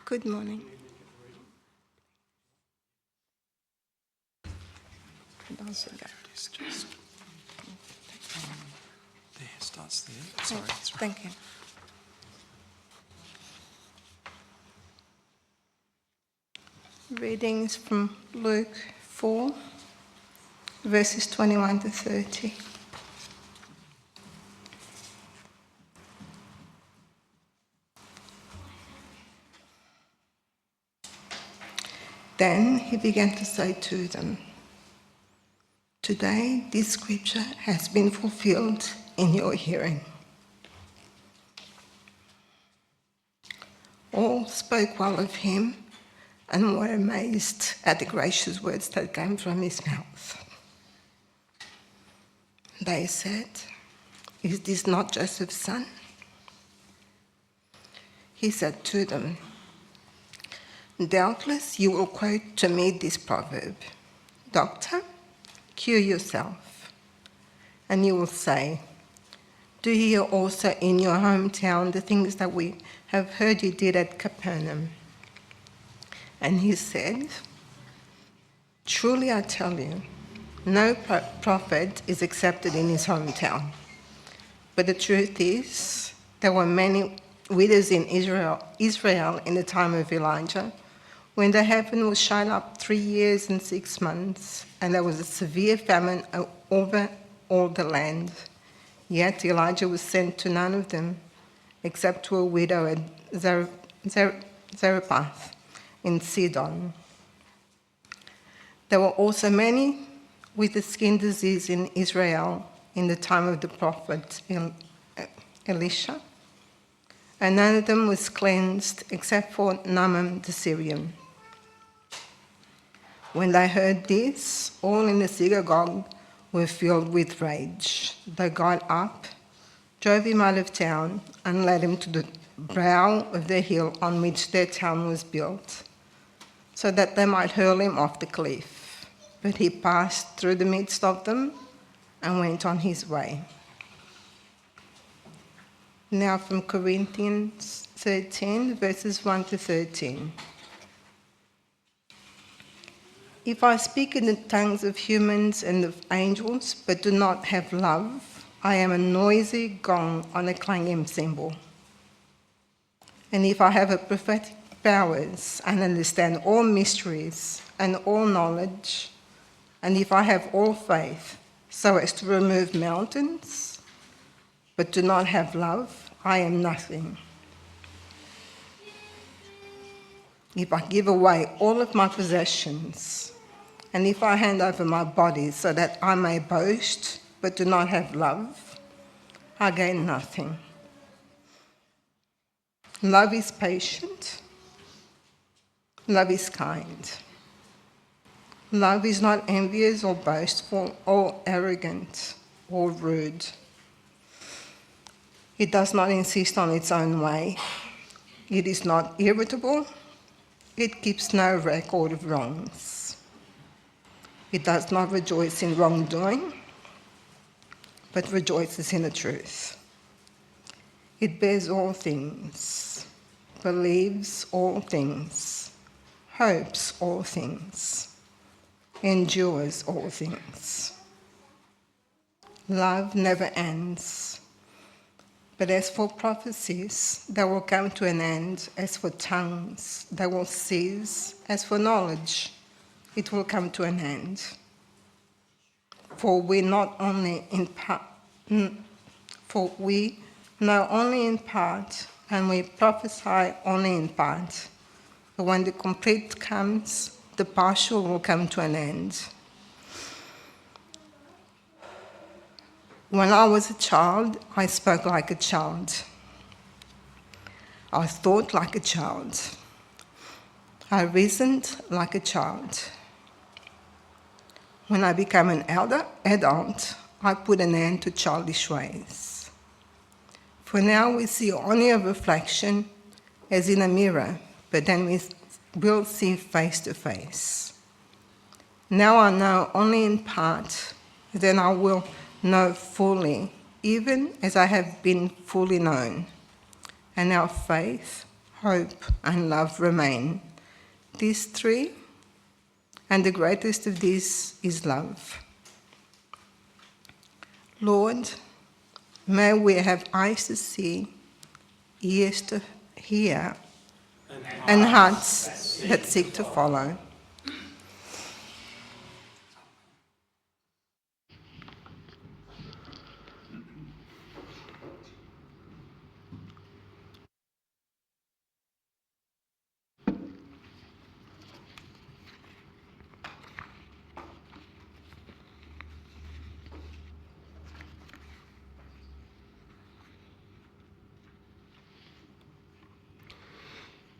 Good morning. It's just there, starts there. Sorry, that's right. Thank you. Readings from Luke 4, verses 21 to 30. Then he began to say to them, "Today this scripture has been fulfilled in your hearing." All spoke well of him and were amazed at the gracious words that came from his mouth. They said, "Is this not Joseph's son?" He said to them, "Doubtless you will quote to me this proverb, 'Doctor, cure yourself.' And you will say, 'Do here also in your hometown the things that we have heard you did at Capernaum.' And he said, 'Truly I tell you, no prophet is accepted in his hometown. But the truth is, there were many widows in Israel in the time of Elijah, when the heaven was shut up 3 years and 6 months, and there was a severe famine over all the land. Yet Elijah was sent to none of them, except to a widow at Zarephath in Sidon. There were also many with the skin disease in Israel in the time of the prophet Elisha, and none of them was cleansed except for Naaman the Syrian. When they heard this, all in the synagogue were filled with rage. They got up, drove him out of town, and led him to the brow of the hill on which their town was built, so that they might hurl him off the cliff. But he passed through the midst of them and went on his way. Now from Corinthians 13, verses 1 to 13. If I speak in the tongues of humans and of angels, but do not have love, I am a noisy gong on a clanging cymbal. And if I have a prophetic powers and understand all mysteries and all knowledge, and if I have all faith so as to remove mountains, but do not have love, I am nothing. If I give away all of my possessions, and if I hand over my body so that I may boast, but do not have love, I gain nothing. Love is patient. Love is kind. Love is not envious or boastful or arrogant or rude. It does not insist on its own way. It is not irritable. It keeps no record of wrongs. It does not rejoice in wrongdoing, but rejoices in the truth. It bears all things, believes all things, hopes all things, endures all things. Love never ends. But as for prophecies, they will come to an end. As for tongues, they will cease. As for knowledge, it will come to an end. For we know only in part, and we prophesy only in part. But when the complete comes, the partial will come to an end. When I was a child, I spoke like a child. I thought like a child. I reasoned like a child. When I became an adult, I put an end to childish ways. For now we see only a reflection as in a mirror, but then we will see face to face. Now I know only in part, then I will know fully, even as I have been fully known. And our faith, hope, and love remain. These three, and the greatest of these is love. Lord, may we have eyes to see, ears to hear, and hearts that seek to follow.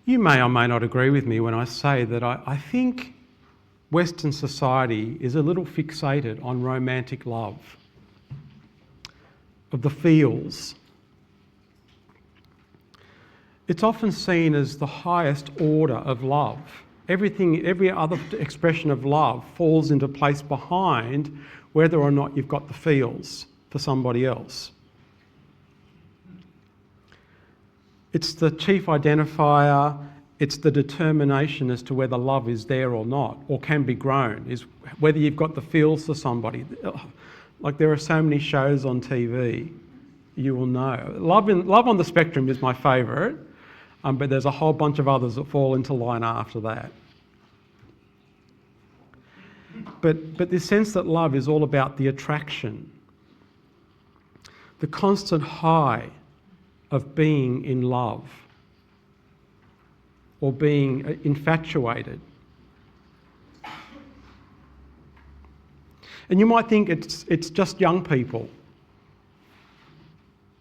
You may or may not agree with me when I say that I think Western society is a little fixated on romantic love, of the feels. It's often seen as the highest order of love. Every other expression of love falls into place behind whether or not you've got the feels for somebody else. It's the chief identifier, it's the determination as to whether love is there or not, or can be grown, is whether you've got the feels for somebody. Like there are so many shows on TV, you will know. Love on the Spectrum is my favourite, but there's a whole bunch of others that fall into line after that. But this sense that love is all about the attraction, the constant high of being in love or being infatuated. And you might think it's just young people,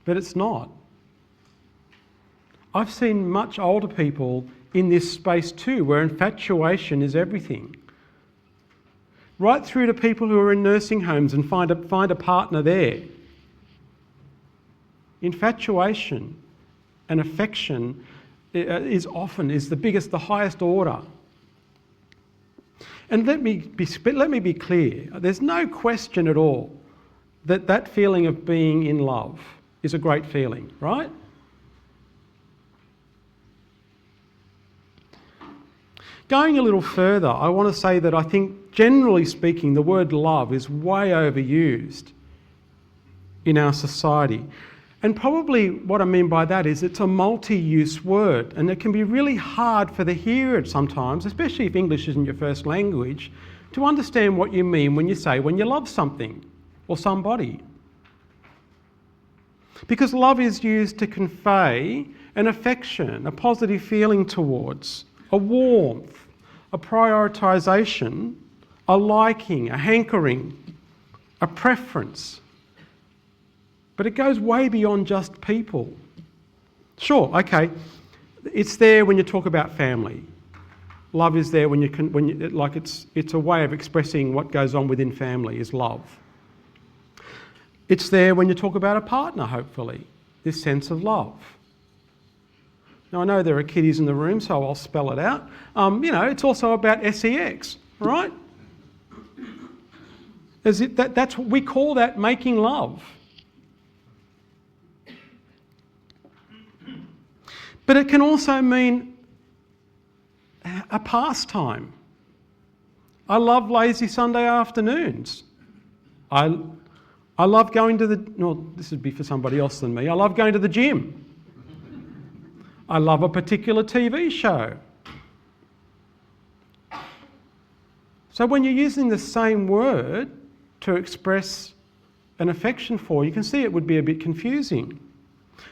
but it's not. I've seen much older people in this space too, where infatuation is everything. Right through to people who are in nursing homes and find a partner there. Infatuation and affection is the highest order. And let me be clear, there's no question at all that feeling of being in love is a great feeling, right? Going a little further, I want to say that I think, generally speaking, the word love is way overused in our society. And probably what I mean by that is it's a multi-use word, and it can be really hard for the hearer sometimes, especially if English isn't your first language, to understand what you mean when you love something or somebody. Because love is used to convey an affection, a positive feeling towards, a warmth, a prioritisation, a liking, a hankering, a preference. But it goes way beyond just people. Sure, okay, it's there when you talk about family. Love is there it's a way of expressing what goes on within family is love. It's there when you talk about a partner, hopefully, this sense of love. Now, I know there are kiddies in the room, so I'll spell it out. It's also about sex, right? That's what we call that making love. But it can also mean a pastime. I love lazy Sunday afternoons. I love going to this would be for somebody else than me. I love going to the gym. I love a particular TV show. So when you're using the same word to express an affection for, you can see it would be a bit confusing.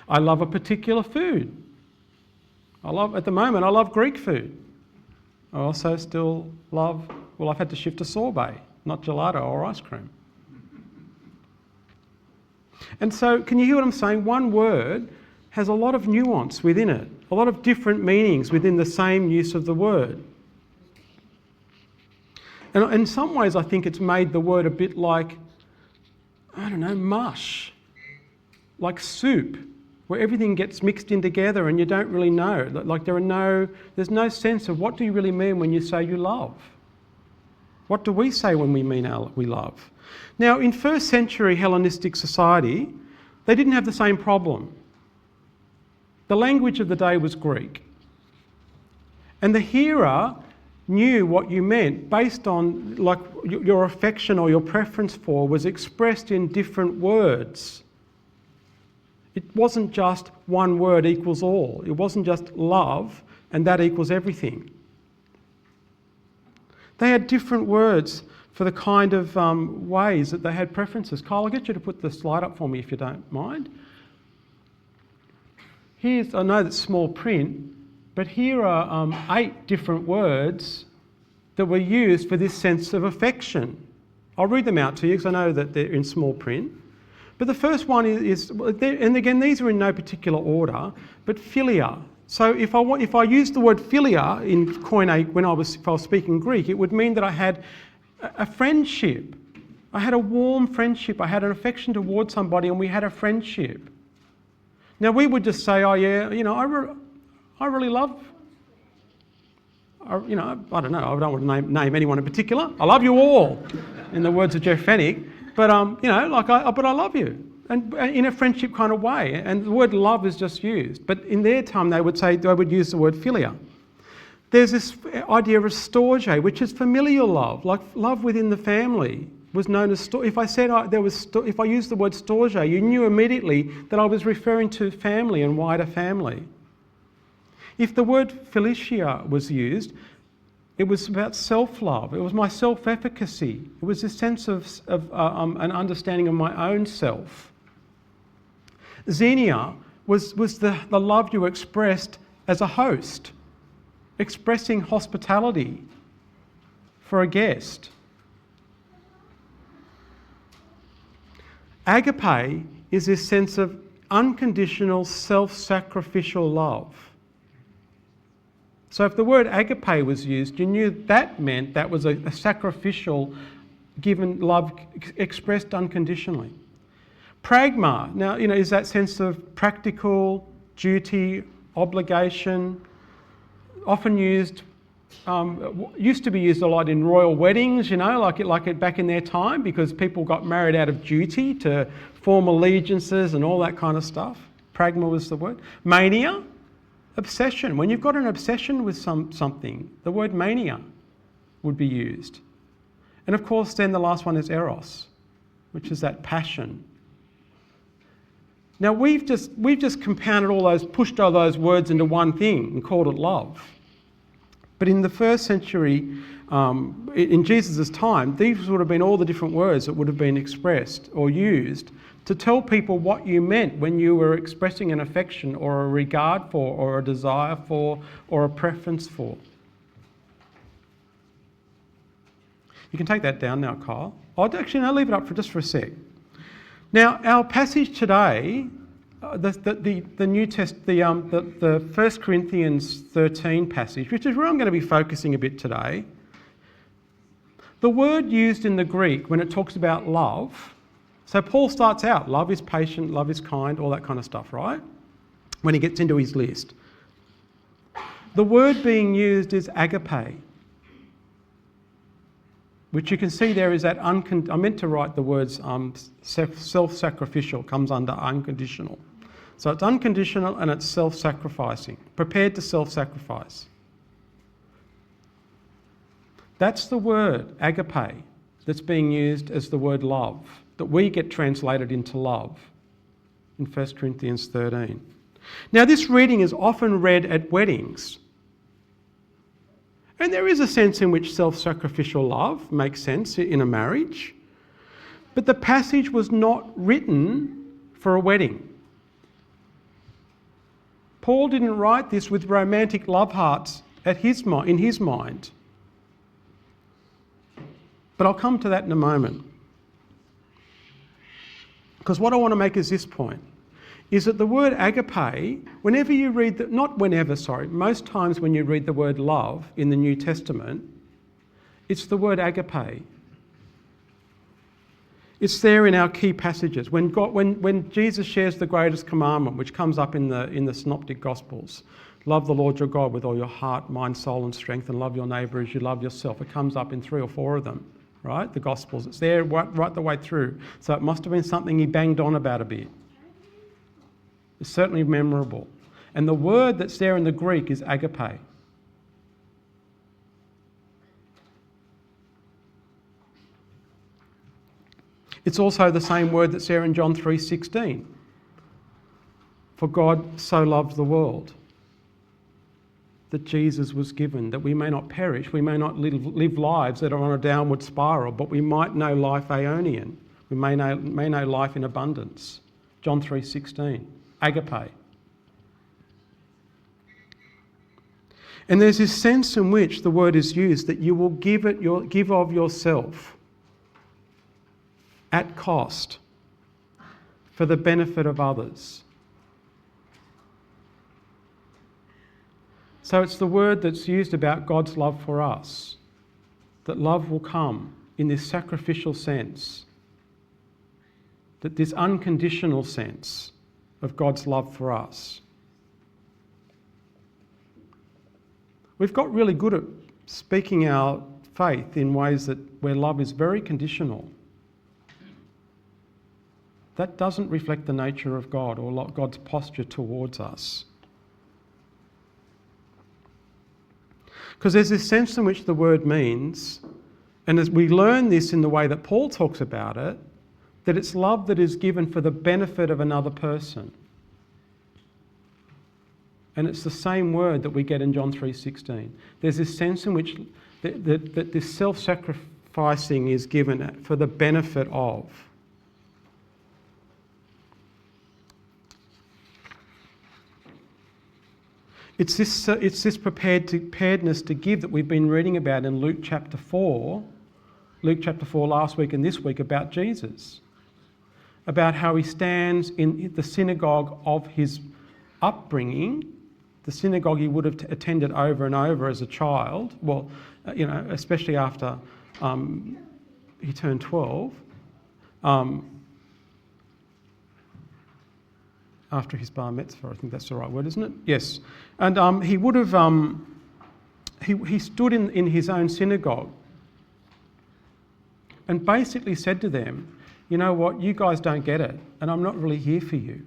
I love a particular food. At the moment, I love Greek food. I also still love, I've had to shift to sorbet, not gelato or ice cream. And so, can you hear what I'm saying? One word has a lot of nuance within it, a lot of different meanings within the same use of the word. And in some ways, I think it's made the word a bit like, mush, like soup, where everything gets mixed in together and you don't really know. Like there's no sense of what do you really mean when you say you love? What do we say when we mean we love? Now, in first century Hellenistic society, they didn't have the same problem. The language of the day was Greek. And the hearer knew what you meant based on like your affection or your preference for was expressed in different words. It wasn't just one word equals all. It wasn't just love and that equals everything. They had different words for the kind of ways that they had preferences. Kyle, I'll get you to put the slide up for me if you don't mind. Here's, I know that's small print, but here are 8 different words that were used for this sense of affection. I'll read them out to you because I know that they're in small print. But the first one is, and again, these are in no particular order, but philia. So if I use the word philia in Koine if I was speaking Greek, it would mean that I had a friendship. I had a warm friendship. I had an affection towards somebody and we had a friendship. Now we would just say, oh yeah, you know, I really love, you know, I don't know, I don't want to name anyone in particular. I love you all, in the words of Jeff Fennick. But, you know, but I love you. And in a friendship kind of way. And the word love is just used. But in their time, they would use the word philia. There's this idea of storge, which is familial love, like love within the family was known as storge. If I used the word storge, you knew immediately that I was referring to family and wider family. If the word felicia was used, it was about self-love. It was my self-efficacy. It was a sense of an understanding of my own self. Xenia was the love you expressed as a host, expressing hospitality for a guest. Agape is this sense of unconditional self-sacrificial love. So if the word agape was used, you knew that meant that was a sacrificial, given love expressed unconditionally. Pragma, now, you know, is that sense of practical, duty, obligation, often used, used to be used a lot in royal weddings, you know, like it back in their time, because people got married out of duty to form allegiances and all that kind of stuff. Pragma was the word. Mania, obsession. When you've got an obsession with something, the word mania would be used. And of course, then the last one is eros, which is that passion. Now we've just compounded pushed all those words into one thing and called it love. But in the first century, in Jesus' time, these would have been all the different words that would have been expressed or used to tell people what you meant when you were expressing an affection or a regard for or a desire for or a preference for. You can take that down now, Kyle. I'll leave it up for a sec. Now, our passage today, the New Testament, the 1 Corinthians 13 passage, which is where I'm going to be focusing a bit today, the word used in the Greek when it talks about love, so Paul starts out, love is patient, love is kind, all that kind of stuff, right? When he gets into his list. The word being used is agape, which you can see there is that I meant to write the words self-sacrificial comes under unconditional. So it's unconditional and it's self-sacrificing, prepared to self-sacrifice. That's the word, agape, that's being used as the word love, that we get translated into love in 1 Corinthians 13. Now this reading is often read at weddings. And there is a sense in which self-sacrificial love makes sense in a marriage. But the passage was not written for a wedding. Paul didn't write this with romantic love hearts in his mind. But I'll come to that in a moment. Because what I want to make is this point, is that the word agape, most times when you read the word love in the New Testament, it's the word agape. It's there in our key passages. When Jesus shares the greatest commandment, which comes up in the Synoptic Gospels, love the Lord your God with all your heart, mind, soul and strength, and love your neighbour as you love yourself. It comes up in 3 or 4 of them, right? The Gospels. It's there right the way through. So it must have been something he banged on about a bit. It's certainly memorable. And the word that's there in the Greek is agape. It's also the same word that's there in John 3:16. For God so loved the world that Jesus was given, that we may not perish, we may not live lives that are on a downward spiral, but we might know life aeonian. We may know life in abundance. John 3:16. Agape. And there's this sense in which the word is used that you will give of yourself at cost for the benefit of others. So it's the word that's used about God's love for us, that love will come in this sacrificial sense, that this unconditional sense of God's love for us. We've got really good at speaking our faith in ways where love is very conditional. That doesn't reflect the nature of God or God's posture towards us. Because there's this sense in which the word means, and as we learn this in the way that Paul talks about it, that it's love that is given for the benefit of another person. And it's the same word that we get in John 3:16. There's this sense in which that this self-sacrificing is given for the benefit of. It's this preparedness to give that we've been reading about in Luke chapter 4. Luke chapter 4 last week and this week about Jesus. About how he stands in the synagogue of his upbringing, the synagogue he would have attended over and over as a child, especially after he turned 12. After his bar mitzvah, I think that's the right word, isn't it? Yes. And he would have, he stood in his own synagogue and basically said to them, you know what, you guys don't get it, and I'm not really here for you.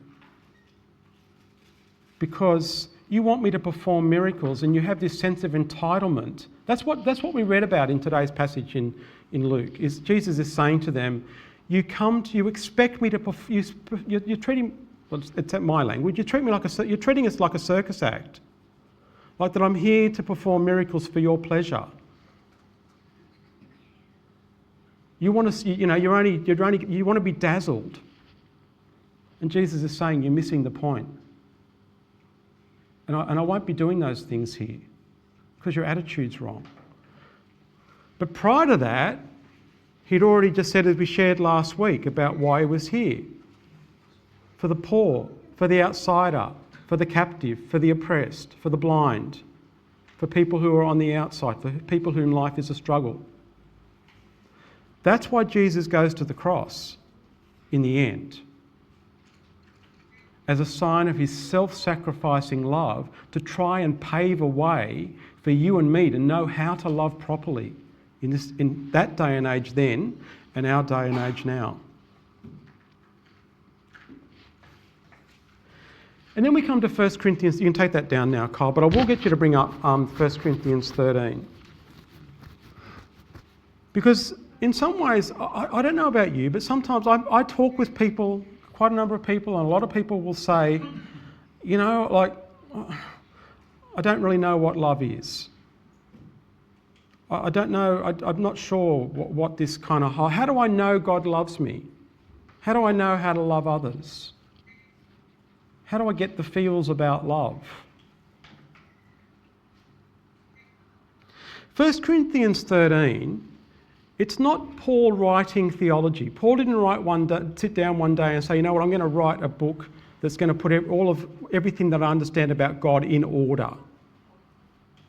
Because you want me to perform miracles and you have this sense of entitlement. That's what we read about in today's passage in Luke, is Jesus is saying to them, you expect me to perform, you're treating, well, it's at my language, you're treating us like a circus act. Like that I'm here to perform miracles for your pleasure. You want to, you want to be dazzled. And Jesus is saying you're missing the point. And I won't be doing those things here because your attitude's wrong. But prior to that, he'd already just said, as we shared last week, about why he was here. For the poor, for the outsider, for the captive, for the oppressed, for the blind, for people who are on the outside, for people whom life is a struggle. That's why Jesus goes to the cross in the end, as a sign of his self-sacrificing love to try and pave a way for you and me to know how to love properly in that day and age then and our day and age now. And then we come to 1 Corinthians. You can take that down now, Kyle, but I will get you to bring up 1 Corinthians 13. Because in some ways, I don't know about you, but sometimes I talk with people, quite a number of people, and a lot of people will say, I don't really know what love is. I don't know, I'm not sure what this kind of... How do I know God loves me? How do I know how to love others? How do I get the feels about love? 1 Corinthians 13, it's not Paul writing theology. Paul didn't sit down one day and say, you know what, I'm going to write a book that's going to put everything that I understand about God in order.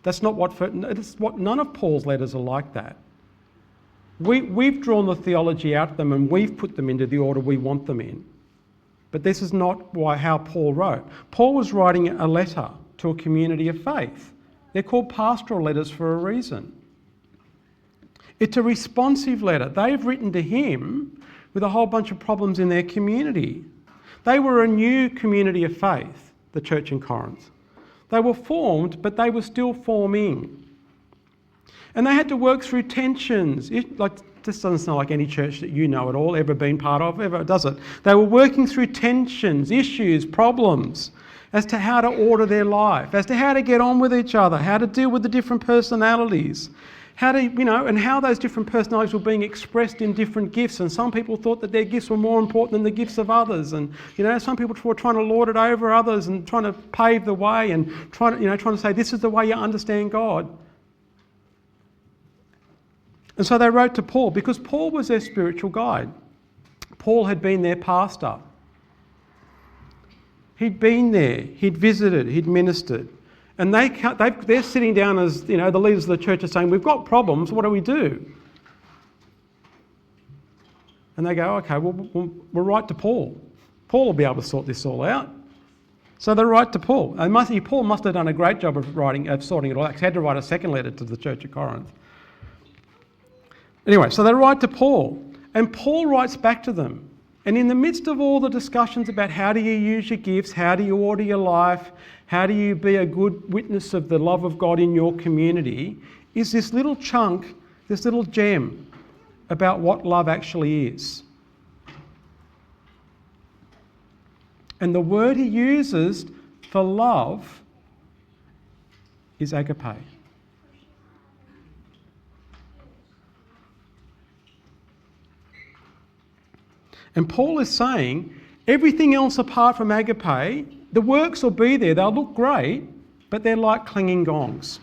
That's what none of Paul's letters are like that. We've drawn the theology out of them and we've put them into the order we want them in. But this is not how Paul wrote. Paul was writing a letter to a community of faith. They're called pastoral letters for a reason. It's a responsive letter. They've written to him with a whole bunch of problems in their community. They were a new community of faith, the church in Corinth. They were formed, but they were still forming. And they had to work through tensions. This doesn't sound like any church that you know at all, ever been part of, ever, does it? They were working through tensions, issues, problems, as to how to order their life, as to how to get on with each other, how to deal with the different personalities, and how those different personalities were being expressed in different gifts. And some people thought that their gifts were more important than the gifts of others. And, some people were trying to lord it over others and trying to pave the way and trying to say, this is the way you understand God. And so they wrote to Paul because Paul was their spiritual guide. Paul had been their pastor. He'd been there, he'd visited, he'd ministered. And they're sitting down as, the leaders of the church are saying, we've got problems, what do we do? And they go, okay, we'll write to Paul. Paul will be able to sort this all out. So they write to Paul. Paul must have done a great job of sorting it all out. He had to write a second letter to the church of Corinth. Anyway, so they write to Paul, and Paul writes back to them. And in the midst of all the discussions about how do you use your gifts, how do you order your life, how do you be a good witness of the love of God in your community, is this little chunk, this little gem about what love actually is. And the word he uses for love is agape. And Paul is saying everything else apart from agape, the works will be there, they'll look great, but they're like clanging gongs.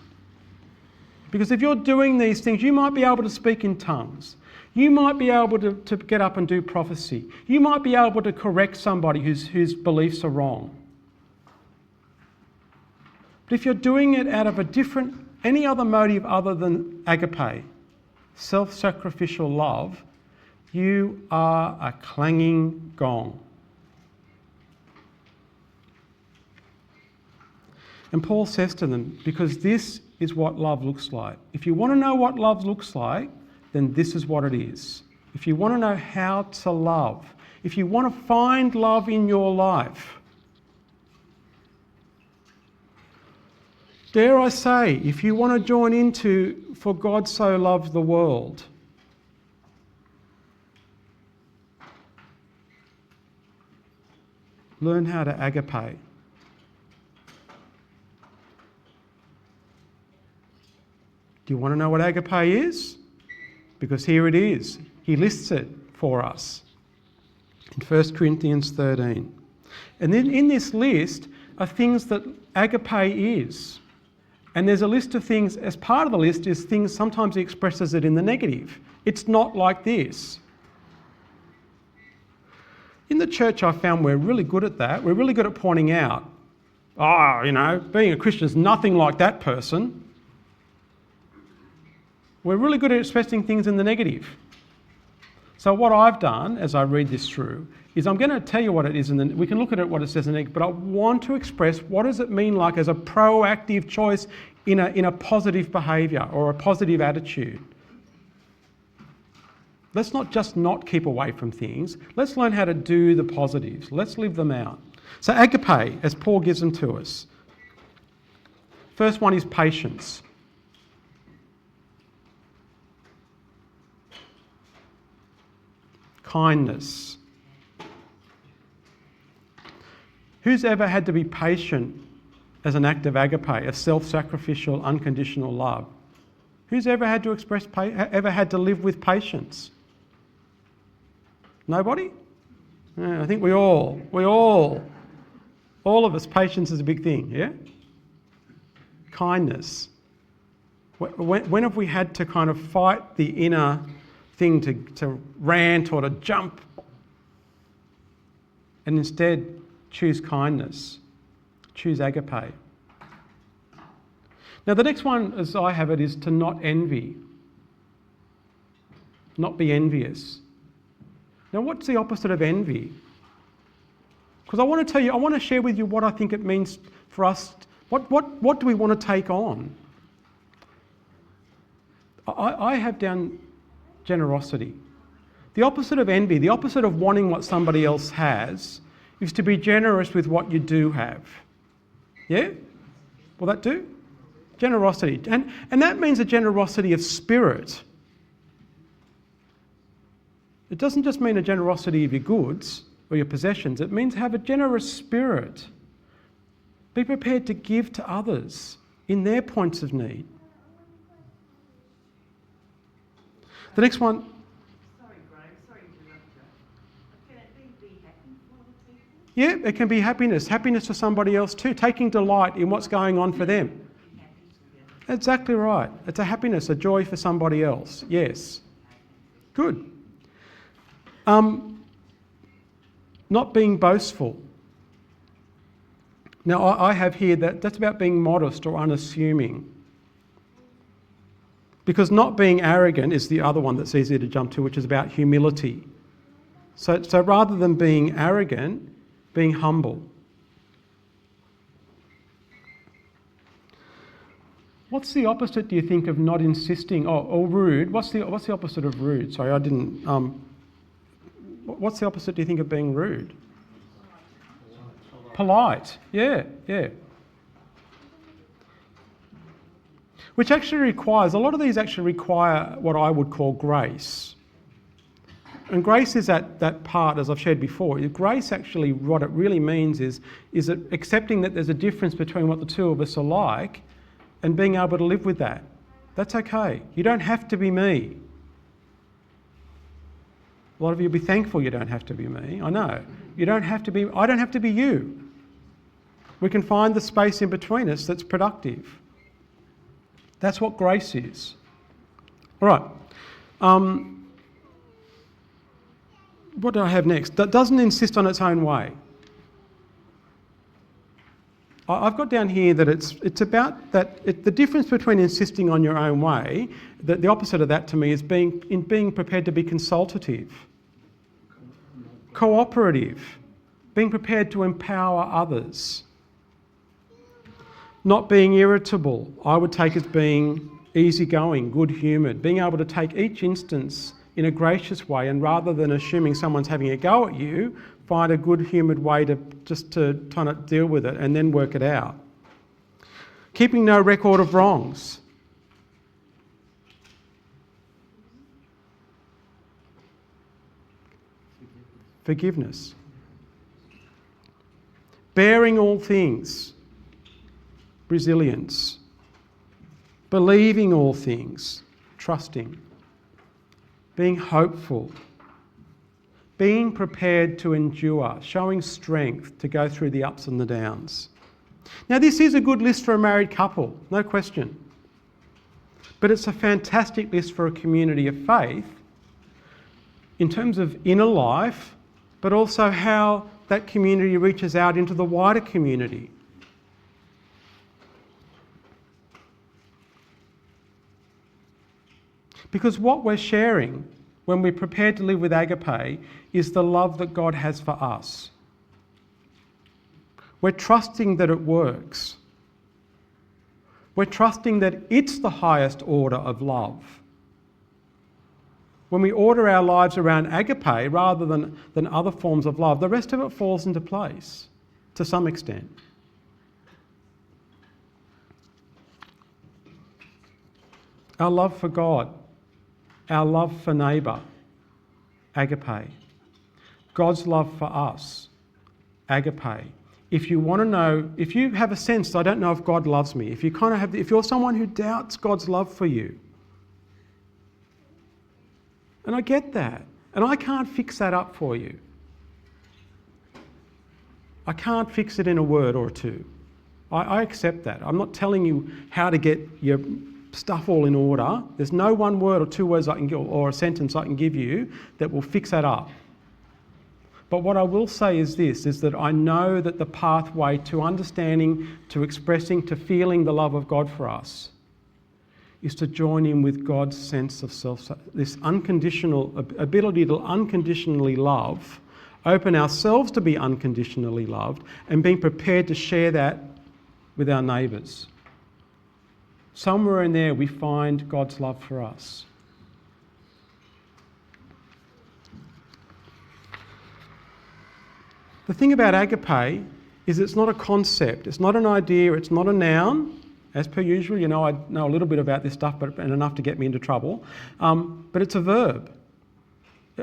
Because if you're doing these things, you might be able to speak in tongues. You might be able to get up and do prophecy. You might be able to correct somebody whose beliefs are wrong. But if you're doing it out of any other motive other than agape, self-sacrificial love, you are a clanging gong. And Paul says to them, because this is what love looks like. If you want to know what love looks like, then this is what it is. If you want to know how to love, if you want to find love in your life, dare I say, if you want to join into For God So Loved the World, learn how to agape. Do you want to know what agape is? Because here it is. He lists it for us in 1 Corinthians 13. And then in this list are things that agape is. And there's a list of things, as part of the list is things, sometimes he expresses it in the negative. It's not like this. In the church, I found we're really good at that. We're really good at pointing out, being a Christian is nothing like that person. We're really good at expressing things in the negative. So what I've done, as I read this through, is I'm going to tell you what it is, and then we can look at it, what it says in the negative, but I want to express what does it mean like as a proactive choice in a positive behaviour or a positive attitude. Let's not just not keep away from things. Let's learn how to do the positives. Let's live them out. So agape, as Paul gives them to us. First one is patience. Kindness. Who's ever had to be patient as an act of agape, a self-sacrificial, unconditional love? Who's ever had to ever had to live with patience? Nobody? Yeah, I think all of us, patience is a big thing, yeah? Kindness. When have we had to kind of fight the inner thing to rant or to jump and instead choose kindness, choose agape? Now the next one, as I have it, is to not envy, not be envious. Now, what's the opposite of envy? Because I want to tell you, I want to share with you what I think it means for us. What do we want to take on? I have down generosity. The opposite of envy, the opposite of wanting what somebody else has, is to be generous with what you do have. Yeah? Will that do? Generosity. And that means a generosity of spirit. It doesn't just mean a generosity of your goods or your possessions. It means have a generous spirit. Be prepared to give to others in their points of need. The next one. Sorry, Graham, sorry to interrupt you. Can it be happy for other people? Yeah, it can be happiness. Happiness for somebody else too. Taking delight in what's going on for them. Be happy together. Exactly right. It's a happiness, a joy for somebody else. Yes. Good. Not being boastful. Now, I have here that's about being modest or unassuming. Because not being arrogant is the other one that's easy to jump to, which is about humility. So rather than being arrogant, being humble. What's the opposite, do you think, of not insisting? Or rude. What's the opposite of rude? Sorry, I didn't. What's the opposite, do you think, of being rude? Polite. Yeah. Which actually requires, a lot of these actually require what I would call grace. And grace is that part, as I've shared before. Grace actually, what it really means is it accepting that there's a difference between what the two of us are like and being able to live with that. That's okay. You don't have to be me. A lot of you will be thankful you don't have to be me. I know. You don't have to be, I don't have to be you. We can find the space in between us that's productive. That's what grace is. All right. What do I have next? That doesn't insist on its own way. I've got down here that it's about that the difference between insisting on your own way, that the opposite of that to me is being prepared to be consultative, cooperative, being prepared to empower others. Not being irritable, I would take as being easygoing, good-humoured, being able to take each instance in a gracious way, and rather than assuming someone's having a go at you, find a good-humoured way to kind of deal with it and then work it out. Keeping no record of wrongs. Forgiveness. Bearing all things. Resilience. Believing all things. Trusting. Being hopeful. Being prepared to endure, showing strength to go through the ups and the downs. Now, this is a good list for a married couple, no question. But it's a fantastic list for a community of faith in terms of inner life, but also how that community reaches out into the wider community. Because what we're sharing when we're prepared to live with agape is the love that God has for us. We're trusting that it works. We're trusting that it's the highest order of love. When we order our lives around agape rather than other forms of love, the rest of it falls into place to some extent. Our love for God, our love for neighbour, agape. God's love for us, agape. If you want to know, if you have a sense, I don't know if God loves me, if you're someone who doubts God's love for you, and I get that, and I can't fix that up for you. I can't fix it in a word or two. I accept that. I'm not telling you how to get your stuff all in order. There's no one word or two words I can give, or a sentence I can give you that will fix that up. But what I will say is this, is that I know that the pathway to understanding, to expressing, to feeling the love of God for us is to join in with God's sense of self, this unconditional ability to unconditionally love, open ourselves to be unconditionally loved, and being prepared to share that with our neighbours. Somewhere in there we find God's love for us. The thing about agape is it's not a concept, it's not an idea, it's not a noun, As per usual, you know, I know a little bit about this stuff, but enough to get me into trouble. But it's a verb.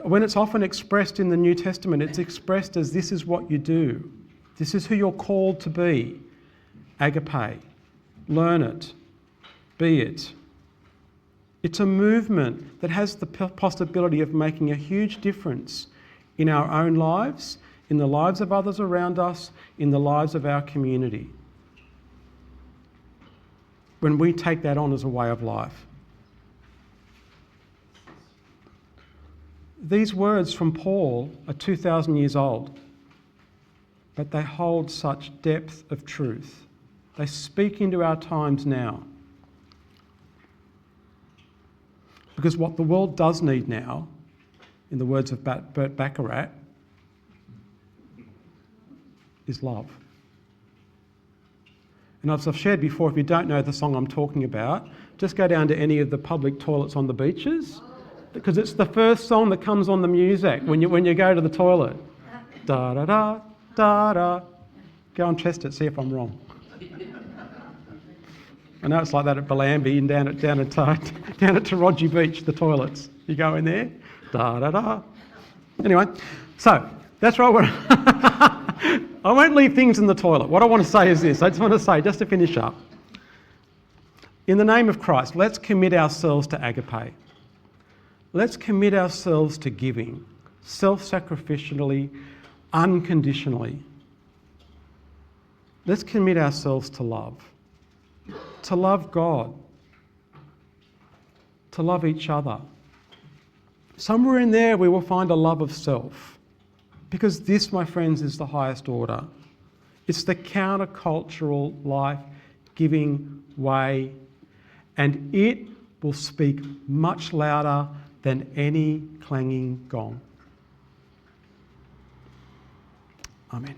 When it's often expressed in the New Testament, it's expressed as this is what you do. This is who you're called to be. Agape. Learn it. Be it. It's a movement that has the possibility of making a huge difference in our own lives, in the lives of others around us, in the lives of our community. When we take that on as a way of life. These words from Paul are 2,000 years old, but they hold such depth of truth. They speak into our times now. Because what the world does need now, in the words of Burt Bacharach, is love. And as I've shared before, if you don't know the song I'm talking about, just go down to any of the public toilets on the beaches, because it's the first song that comes on the music when you go to the toilet. Da da da da da. Go and test it, see if I'm wrong. I know it's like that at Bellambi and down at Taronji Beach, the toilets. You go in there, da da da. Anyway, so that's right. I won't leave things in the toilet. What I want to say is this. I just want to say, just to finish up. In the name of Christ, let's commit ourselves to agape. Let's commit ourselves to giving, self-sacrificially, unconditionally. Let's commit ourselves to love God, to love each other. Somewhere in there we will find a love of self, because this, my friends, is the highest order. It's the countercultural, life-giving way, and it will speak much louder than any clanging gong. Amen.